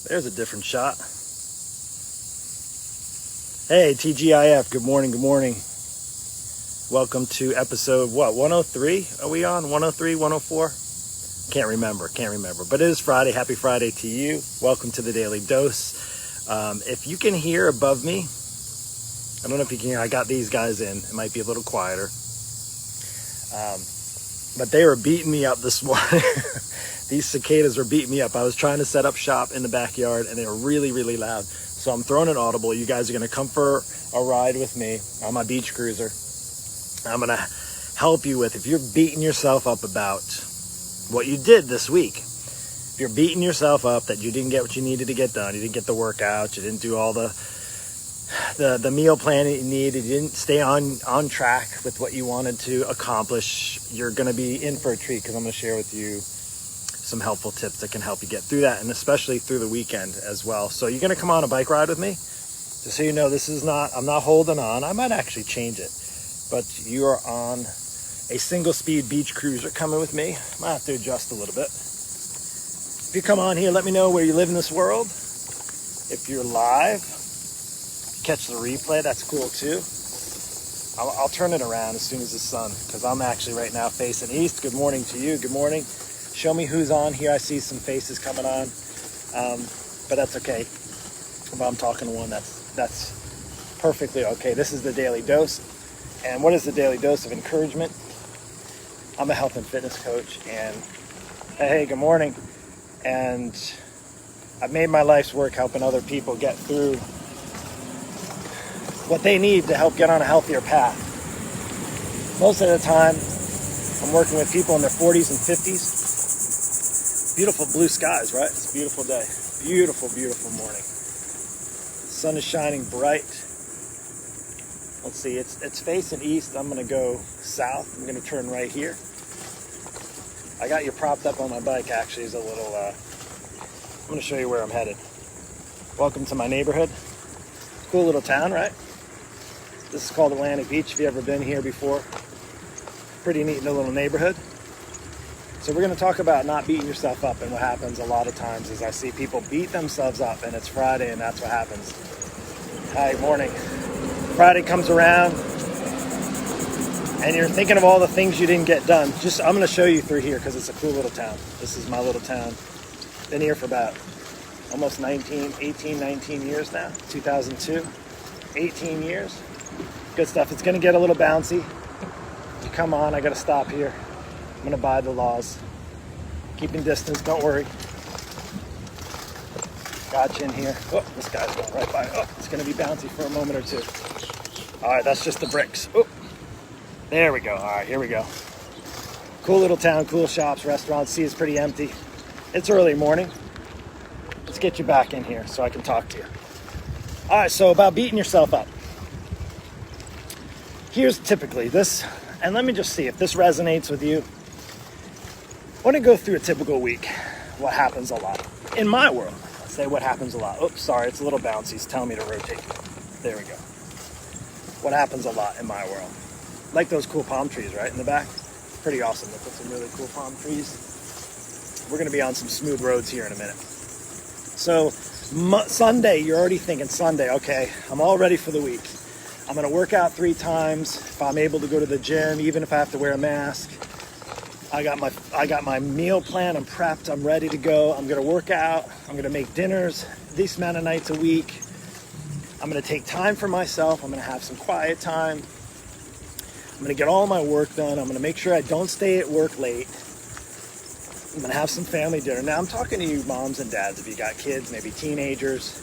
There's a different shot. Hey, TGIF, good morning, good morning. Welcome to episode, 103? Are we on? 103, 104? Can't remember. But it is Friday. Happy Friday to you. Welcome to the Daily Dose. If you can hear above me, I don't know if you can hear, I got these guys in. It might be a little quieter. But they were beating me up this morning. These cicadas were beating me up. I was trying to set up shop in the backyard, and they were really, really loud. So I'm throwing an audible. You guys are going to come for a ride with me on my beach cruiser. I'm going to help you with, if you're beating yourself up about what you did this week, if you're beating yourself up that you didn't get what you needed to get done, you didn't get the workout, you didn't do all the meal plan that you needed, you didn't stay on track with what you wanted to accomplish, you're going to be in for a treat, because I'm going to share with you some helpful tips that can help you get through that, and especially through the weekend as well. So you're going to come on a bike ride with me, just so you know, I'm not holding on. I might actually change it, but you are on a single speed beach cruiser coming with me. I might have to adjust a little bit. If you come on here, let me know where you live in this world. If you're live, catch the replay, that's cool too. I'll turn it around as soon as the sun, because I'm actually right now facing east. Good morning to you. Good morning. Show me who's on here. I see some faces coming on, but that's okay. If I'm talking to one, that's perfectly okay. This is the Daily Dose. And what is the Daily Dose of encouragement? I'm a health and fitness coach, and hey, good morning. And I've made my life's work helping other people get through what they need to help get on a healthier path. Most of the time, I'm working with people in their 40s and 50s. Beautiful blue skies, right? It's a beautiful day. Beautiful, beautiful morning. The sun is shining bright. Let's see, it's facing east. I'm gonna go south. I'm gonna turn right here. I got you propped up on my bike, actually, is a little, I'm gonna show you where I'm headed. Welcome to my neighborhood. Cool little town, right? This is called Atlantic Beach, if you've ever been here before. Pretty neat little neighborhood. So we're going to talk about not beating yourself up, and what happens a lot of times is I see people beat themselves up, and it's Friday, and that's what happens. Hi, good morning. Friday comes around, and you're thinking of all the things you didn't get done. I'm going to show you through here, because it's a cool little town. This is my little town. Been here for about almost 19 years now. 2002. 18 years. Good stuff. It's going to get a little bouncy. Come on, I got to stop here. I'm going to abide the laws. Keeping distance, don't worry. Got you in here. Oh, this guy's going right by. Oh, it's going to be bouncy for a moment or two. All right, that's just the bricks. Oh, there we go. All right, here we go. Cool little town, cool shops, restaurants. See, it's pretty empty. It's early morning. Let's get you back in here so I can talk to you. All right, so about beating yourself up. Here's typically this, and let me just see if this resonates with you. I want to go through a typical week. What happens a lot in my world? Let's say what happens a lot. Oops, sorry, it's a little bouncy. It's telling me to rotate. There we go. What happens a lot in my world? Like those cool palm trees right in the back. Pretty awesome. Look at some really cool palm trees. We're going to be on some smooth roads here in a minute. So Sunday, you're already thinking Sunday. Okay, I'm all ready for the week. I'm going to work out 3 times. If I'm able to go to the gym, even if I have to wear a mask. I got my meal plan. I'm prepped. I'm ready to go. I'm going to work out. I'm going to make dinners this amount of nights a week. I'm going to take time for myself. I'm going to have some quiet time. I'm going to get all my work done. I'm going to make sure I don't stay at work late. I'm going to have some family dinner. Now, I'm talking to you moms and dads, if you got kids, maybe teenagers,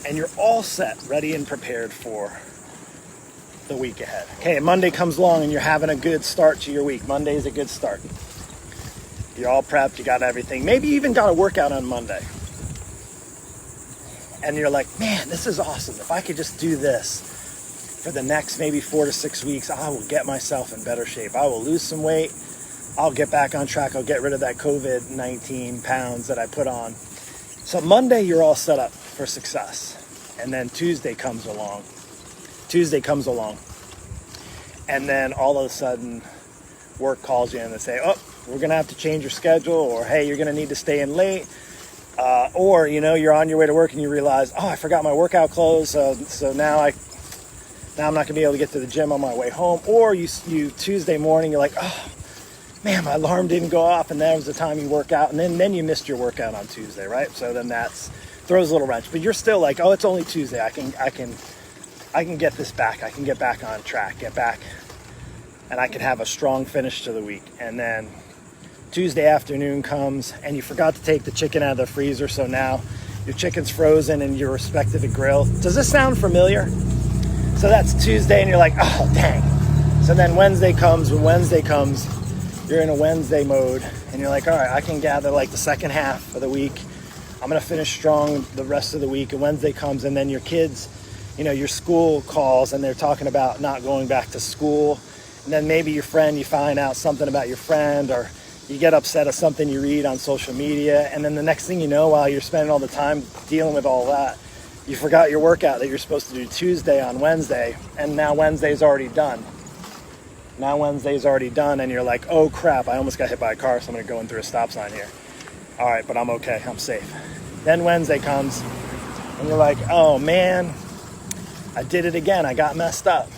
and you're all set, ready and prepared for the week ahead. Okay, Monday comes along and you're having a good start to your week. Monday is a good start. You're all prepped, you got everything. Maybe you even got a workout on Monday. And you're like, man, this is awesome. If I could just do this for the next maybe 4 to 6 weeks, I will get myself in better shape. I will lose some weight. I'll get back on track. I'll get rid of that COVID-19 pounds that I put on. So Monday, you're all set up for success. And then Tuesday comes along. And then all of a sudden, work calls you and they say, oh, we're going to have to change your schedule, or hey, you're going to need to stay in late. Or, you know, you're on your way to work and you realize, oh, I forgot my workout clothes, so now I'm not gonna be able to get to the gym on my way home. Or you Tuesday morning, you're like, oh man, my alarm didn't go off, and that was the time you work out, and then you missed your workout on Tuesday, right? So then throws a little wrench, but you're still like, oh, it's only Tuesday. I can get this back. I can get back on track, get back, and I can have a strong finish to the week. And then Tuesday afternoon comes, and you forgot to take the chicken out of the freezer, so now your chicken's frozen and you're expected to grill. Does this sound familiar? So that's Tuesday, and you're like, oh, dang. So then Wednesday comes. When Wednesday comes, you're in a Wednesday mode, and you're like, all right, I can gather like the second half of the week. I'm going to finish strong the rest of the week. And Wednesday comes, and then your kids, you know, your school calls, and they're talking about not going back to school. And then maybe you find out something about your friend, or you get upset at something you read on social media. And then the next thing you know, while you're spending all the time dealing with all that, you forgot your workout that you're supposed to do Tuesday on Wednesday. And now Wednesday's already done. And you're like, oh crap, I almost got hit by a car, so I'm going to go in through a stop sign here. All right, but I'm okay, I'm safe. Then Wednesday comes, and you're like, oh man, I did it again, I got messed up.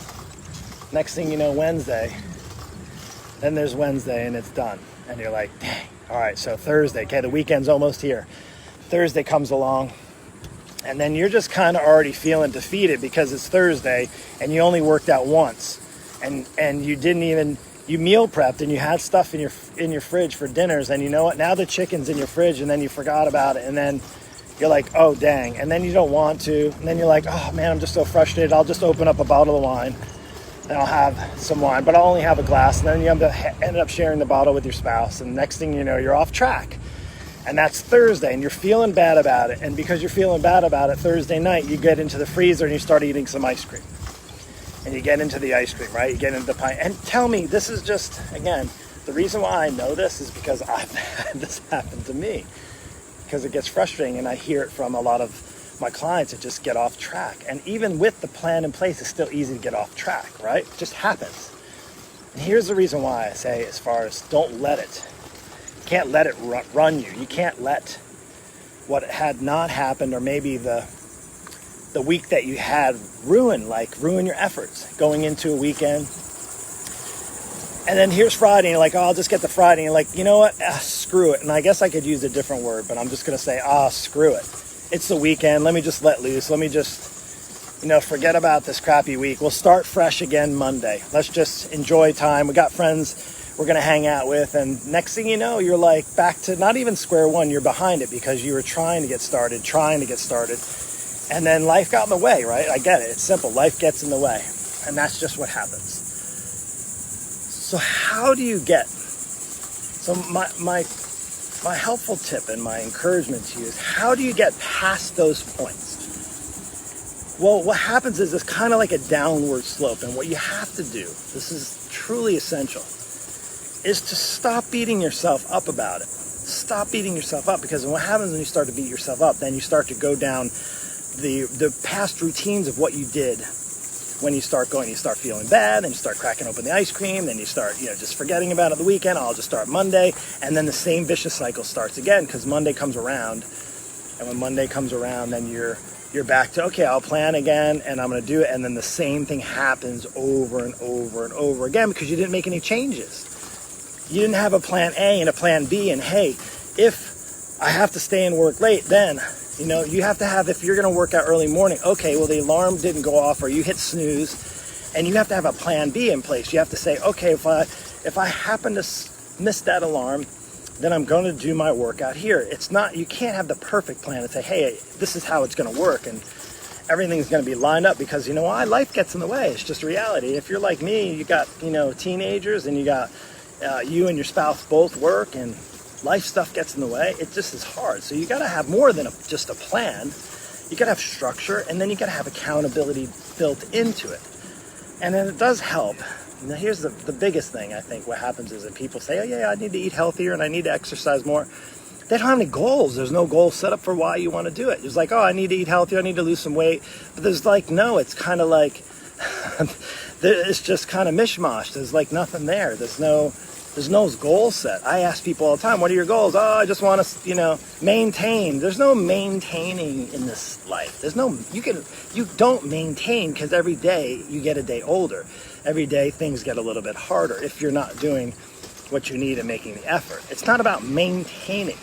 Next thing you know, Wednesday, then there's Wednesday, and it's done. And you're like, dang, all right, so Thursday, okay, the weekend's almost here. Thursday comes along, and then you're just kind of already feeling defeated because it's Thursday, and you only worked out once. And you didn't even, you meal prepped, and you had stuff in your fridge for dinners, and you know what, now the chicken's in your fridge, and then you forgot about it, and then you're like, oh dang, and then you don't want to, and then you're like, oh man, I'm just so frustrated, I'll just open up a bottle of wine, and I'll have some wine, but I'll only have a glass, and then you end up sharing the bottle with your spouse, and next thing you know, you're off track. And that's Thursday, and you're feeling bad about it, and because you're feeling bad about it, Thursday night, you get into the freezer and you start eating some ice cream. And you get into the ice cream, right? You get into the pie. And tell me, this is just, again, the reason why I know this is because I've had this happen to me. Because it gets frustrating, and I hear it from a lot of my clients that just get off track. And even with the plan in place, it's still easy to get off track, right? It just happens. And here's the reason why I say, as far as don't let it. You can't let it run you. You can't let what had not happened, or maybe the week that you had ruin your efforts going into a weekend. And then here's Friday, and you're like, oh, I'll just get the Friday. And you're like, you know what? Screw it. And I guess I could use a different word, but I'm just going to say, screw it. It's the weekend. Let me just let loose. Let me just, forget about this crappy week. We'll start fresh again Monday. Let's just enjoy time. We got friends we're going to hang out with. And next thing you know, you're like back to not even square one. You're behind it because you were trying to get started. And then life got in the way, right? I get it. It's simple. Life gets in the way. And that's just what happens. So how do you get... So my helpful tip and my encouragement to you is, how do you get past those points? Well, what happens is it's kind of like a downward slope. And what you have to do, this is truly essential, is to stop beating yourself up about it. Stop beating yourself up, because what happens when you start to beat yourself up, then you start to go down the past routines of what you did. When you start feeling bad, then you start cracking open the ice cream, then you start, just forgetting about it the weekend. I'll just start Monday, and then the same vicious cycle starts again, because Monday comes around, and when Monday comes around, then you're back to, okay, I'll plan again, and I'm going to do it, and then the same thing happens over and over and over again, because you didn't make any changes. You didn't have a plan A and a plan B, and hey, if I have to stay and work late, then... you have to have, if you're going to work out early morning, okay, well, the alarm didn't go off, or you hit snooze, and you have to have a plan B in place. You have to say, okay, if I happen to miss that alarm, then I'm going to do my workout here. It's not, you can't have the perfect plan and say, hey, this is how it's going to work, and everything's going to be lined up, because, why? Life gets in the way. It's just reality. If you're like me, you got, teenagers, and you got, you and your spouse both work, and life stuff gets in the way. It just is hard. So you got to have more than just a plan. You got to have structure, and then you got to have accountability built into it. And then it does help. Now here's the biggest thing, I think. What happens is that people say, oh yeah, I need to eat healthier and I need to exercise more. They don't have any goals. There's no goal set up for why you want to do it. It's like, oh, I need to eat healthier, I need to lose some weight. But there's no, it's kind of like, it's just kind of mishmash. There's nothing there. There's no, There's no goal set. I ask people all the time, what are your goals? Oh, I just want to, you know, maintain. There's no maintaining in this life. There's no, you don't maintain, because every day you get a day older. Every day things get a little bit harder if you're not doing what you need and making the effort. It's not about maintaining.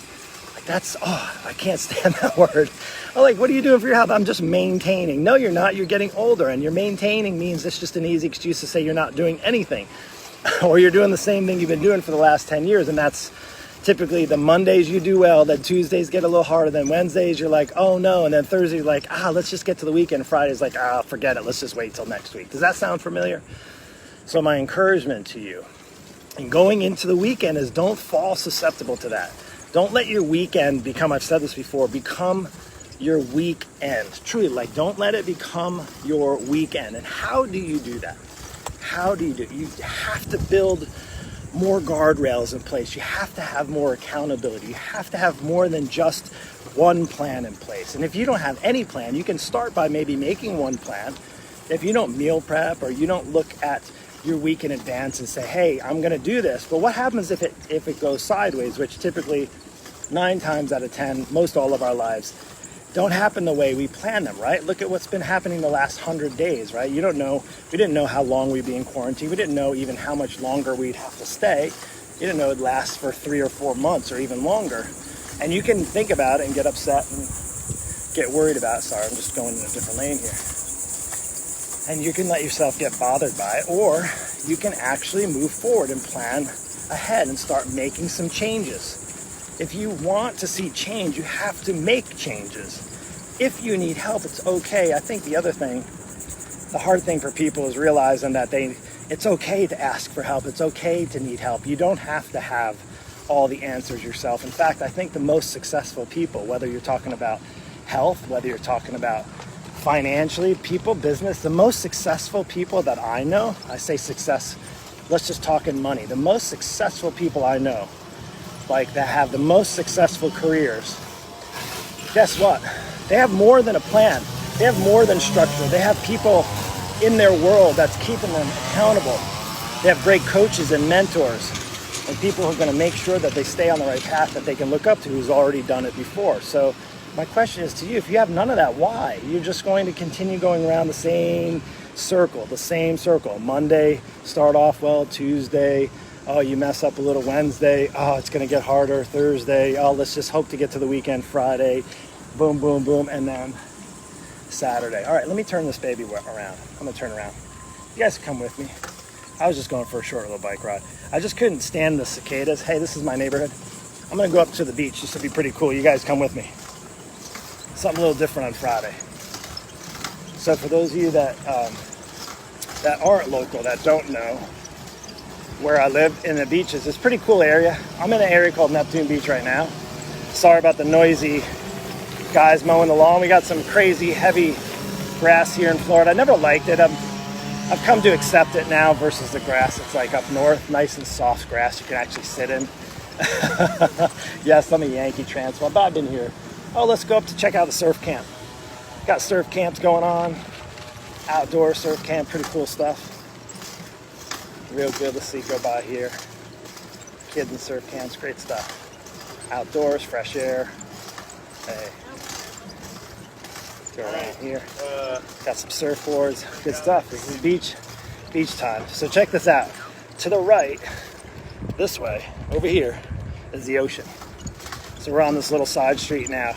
Like that's, oh, I can't stand that word. Oh, like, what are you doing for your health? I'm just maintaining. No, you're not. You're getting older, and you're maintaining means it's just an easy excuse to say you're not doing anything. Or you're doing the same thing you've been doing for the last 10 years. And that's typically the Mondays you do well, then Tuesdays get a little harder, then Wednesdays you're like, oh no, and then Thursday you're like, let's just get to the weekend. Friday's like, forget it, let's just wait till next week. Does that sound familiar? So my encouragement to you in going into the weekend is don't fall susceptible to that. Don't let your weekend become, I've said this before, become your weekend. Truly, like, don't let it become your weekend. And how do you do that? How do you do it? You have to build more guardrails in place. You have to have more accountability. You have to have more than just one plan in place. And if you don't have any plan, you can start by maybe making one plan. If you don't meal prep or you don't look at your week in advance and say, hey, I'm going to do this. But what happens if it goes sideways, which typically 9 times out of 10, most all of our lives, don't happen the way we plan them, right? Look at what's been happening the last 100 days, right? You don't know, we didn't know how long we'd be in quarantine. We didn't know even how much longer we'd have to stay. You didn't know it'd last for 3 or 4 months or even longer. And you can think about it and get upset and get worried about it. Sorry, I'm just going in a different lane here. And you can let yourself get bothered by it, or you can actually move forward and plan ahead and start making some changes. If you want to see change, you have to make changes. If you need help, it's okay. I think the other thing, the hard thing for people is realizing that it's okay to ask for help. It's okay to need help. You don't have to have all the answers yourself. In fact, I think the most successful people, whether you're talking about health, whether you're talking about financially, people, business, the most successful people that I know, I say success, let's just talk in money. The most successful people I know, like that have the most successful careers, guess what? They have more than a plan. They have more than structure. They have people in their world that's keeping them accountable. They have great coaches and mentors and people who are going to make sure that they stay on the right path that they can look up to, who's already done it before. So my question is to you, if you have none of that, why? You're just going to continue going around the same circle. Monday, start off well. Tuesday, oh, you mess up a little. Wednesday, oh, it's going to get harder. Thursday, oh, let's just hope to get to the weekend. Friday, boom, boom, boom. And then Saturday. All right, let me turn this baby around. I'm going to turn around. You guys come with me. I was just going for a short little bike ride. I just couldn't stand the cicadas. Hey, this is my neighborhood. I'm going to go up to the beach. This will be pretty cool. You guys come with me. Something a little different on Friday. So for those of you that aren't local, that don't know where I live in the beaches, it's a pretty cool area. I'm in an area called Neptune Beach right now. Sorry about the noisy guys mowing the lawn. We got some crazy heavy grass here in Florida. I never liked it. I've come to accept it now versus the grass. It's like up north, nice and soft grass you can actually sit in. Yes, I'm a Yankee transplant, but I've been here. Oh, let's go up to check out the surf camp. Got surf camps going on. Outdoor surf camp, pretty cool stuff. Real good to see go by here. Kids and surf camps, great stuff. Outdoors, fresh air. Hey. Go around here. Got some surfboards, good stuff. This is beach time. So check this out. To the right, this way, over here, is the ocean. So we're on this little side street now.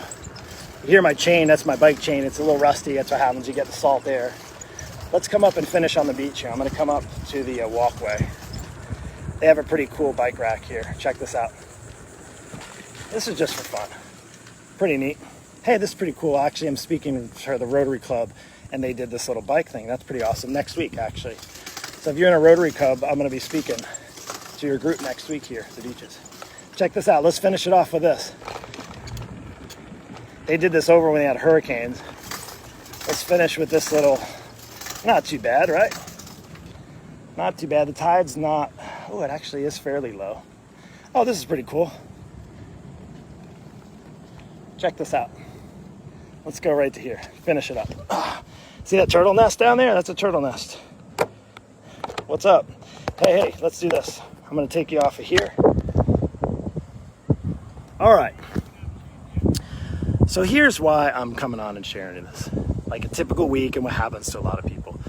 You hear my chain, that's my bike chain. It's a little rusty, that's what happens, you get the salt air. Let's come up and finish on the beach here. I'm gonna come up to the walkway. They have a pretty cool bike rack here. Check this out. This is just for fun. Pretty neat. Hey, this is pretty cool. Actually, I'm speaking for the Rotary Club, and they did this little bike thing. That's pretty awesome. Next week, actually. So if you're in a Rotary Club, I'm gonna be speaking to your group next week here at the beaches. Check this out. Let's finish it off with this. They did this over when they had hurricanes. Let's finish with this little, not too bad, right? Not too bad. The tide's not, oh, it actually is fairly low. Oh, this is pretty cool. Check this out. Let's go right to here. Finish it up. See that turtle nest down there? That's a turtle nest. What's up? Hey, let's do this. I'm I'm going to take you off of here. All right. So here's why I'm coming on and sharing this. Like a typical week and what happens to a lot of people.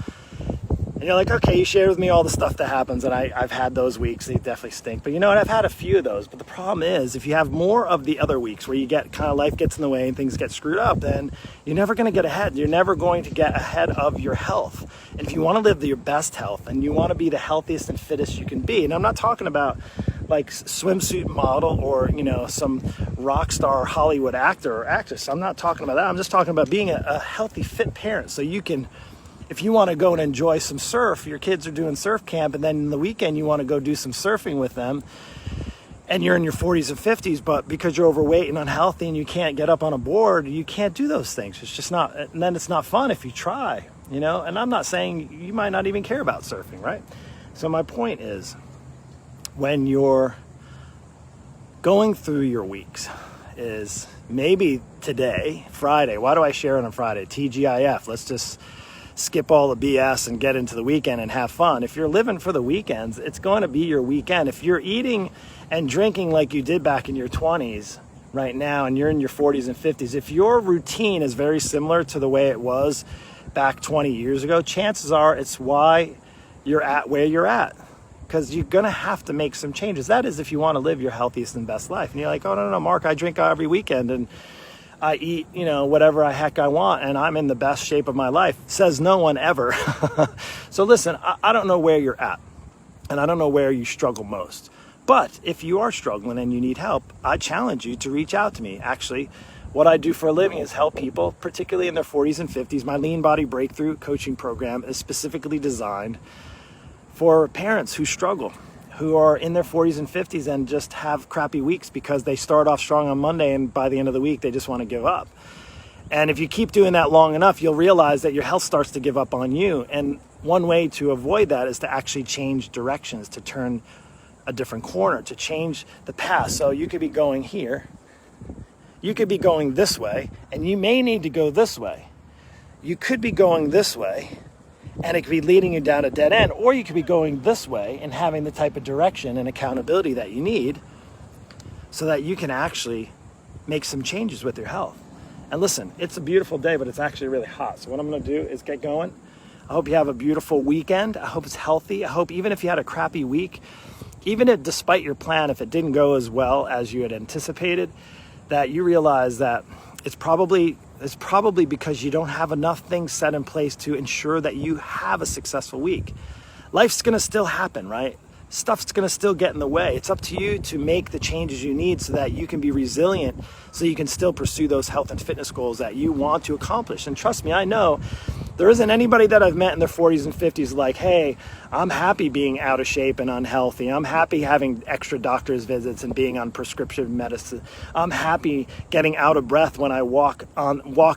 And you're like, okay, you shared with me all the stuff that happens, and I've had those weeks. They definitely stink. But you know what? I've had a few of those. But the problem is, if you have more of the other weeks where you get kind of life gets in the way and things get screwed up, then you're never going to get ahead. You're never going to get ahead of your health. And if you want to live your best health and you want to be the healthiest and fittest you can be, and I'm not talking about like swimsuit model or, you know, some rock star Hollywood actor or actress. I'm not talking about that. I'm just talking about being a healthy, fit parent. So you can, if you want to go and enjoy some surf, your kids are doing surf camp, and then in the weekend you want to go do some surfing with them, and you're in your 40s and 50s, but because you're overweight and unhealthy and you can't get up on a board, you can't do those things. It's just not, and then it's not fun if you try, you know. And I'm not saying you might not even care about surfing, right? So my point is, when you're going through your weeks, is maybe today, Friday. Why do I share it on Friday? TGIF. Let's just skip all the BS and get into the weekend and have fun. If you're living for the weekends, it's going to be your weekend. If you're eating and drinking like you did back in your 20s right now, and you're in your 40s and 50s, if your routine is very similar to the way it was back 20 years ago, chances are it's why you're at where you're at. Because you're going to have to make some changes. That is if you want to live your healthiest and best life. And you're like, oh, no, Mark, I drink every weekend and I eat, you know, whatever the heck I want, and I'm in the best shape of my life. Says no one ever. So listen, I don't know where you're at, and I don't know where you struggle most. But if you are struggling and you need help, I challenge you to reach out to me. Actually, what I do for a living is help people, particularly in their 40s and 50s. My Lean Body Breakthrough coaching program is specifically designed for parents who struggle, who are in their 40s and 50s and just have crappy weeks because they start off strong on Monday and by the end of the week they just want to give up. And if you keep doing that long enough, you'll realize that your health starts to give up on you. And one way to avoid that is to actually change directions, to turn a different corner, to change the path. So you could be going here, you could be going this way, and you may need to go this way. You could be going this way, and it could be leading you down a dead end, or you could be going this way and having the type of direction and accountability that you need so that you can actually make some changes with your health. And listen, it's a beautiful day, but it's actually really hot. So what I'm going to do is get going. I hope you have a beautiful weekend. I hope it's healthy. I hope even if you had a crappy week, even if despite your plan, if it didn't go as well as you had anticipated, that you realize that it's probably because you don't have enough things set in place to ensure that you have a successful week. Life's going to still happen, right? Stuff's going to still get in the way. It's up to you to make the changes you need so that you can be resilient, so you can still pursue those health and fitness goals that you want to accomplish. And trust me, I know there isn't anybody that I've met in their 40s and 50s like, hey, I'm happy being out of shape and unhealthy. I'm happy having extra doctor's visits and being on prescription medicine. I'm happy getting out of breath when I walk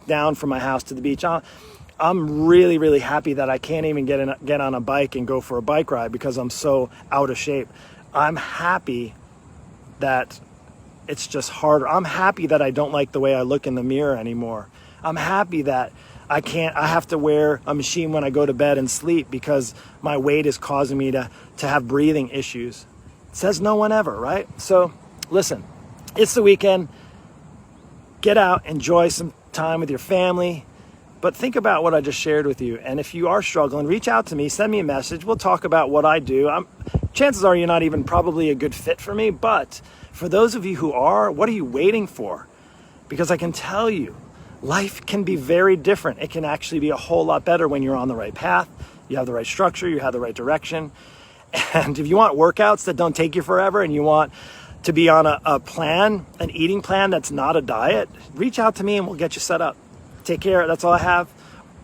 down from my house to the beach. I'm really, really happy that I can't even get on a bike and go for a bike ride because I'm so out of shape. I'm happy that it's just harder. I'm happy that I don't like the way I look in the mirror anymore. I'm happy that I have to wear a machine when I go to bed and sleep because my weight is causing me to have breathing issues. Says no one ever, right? So listen, it's the weekend. Get out, enjoy some time with your family. But think about what I just shared with you. And if you are struggling, reach out to me, send me a message. We'll talk about what I do. Chances are you're not even probably a good fit for me. But for those of you who are, what are you waiting for? Because I can tell you, life can be very different. It can actually be a whole lot better when you're on the right path. You have the right structure. You have the right direction. And if you want workouts that don't take you forever and you want to be on a plan, an eating plan that's not a diet, reach out to me and we'll get you set up. Take care. That's all I have.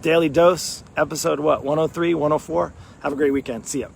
Daily Dose, episode 103, 104. Have a great weekend. See ya.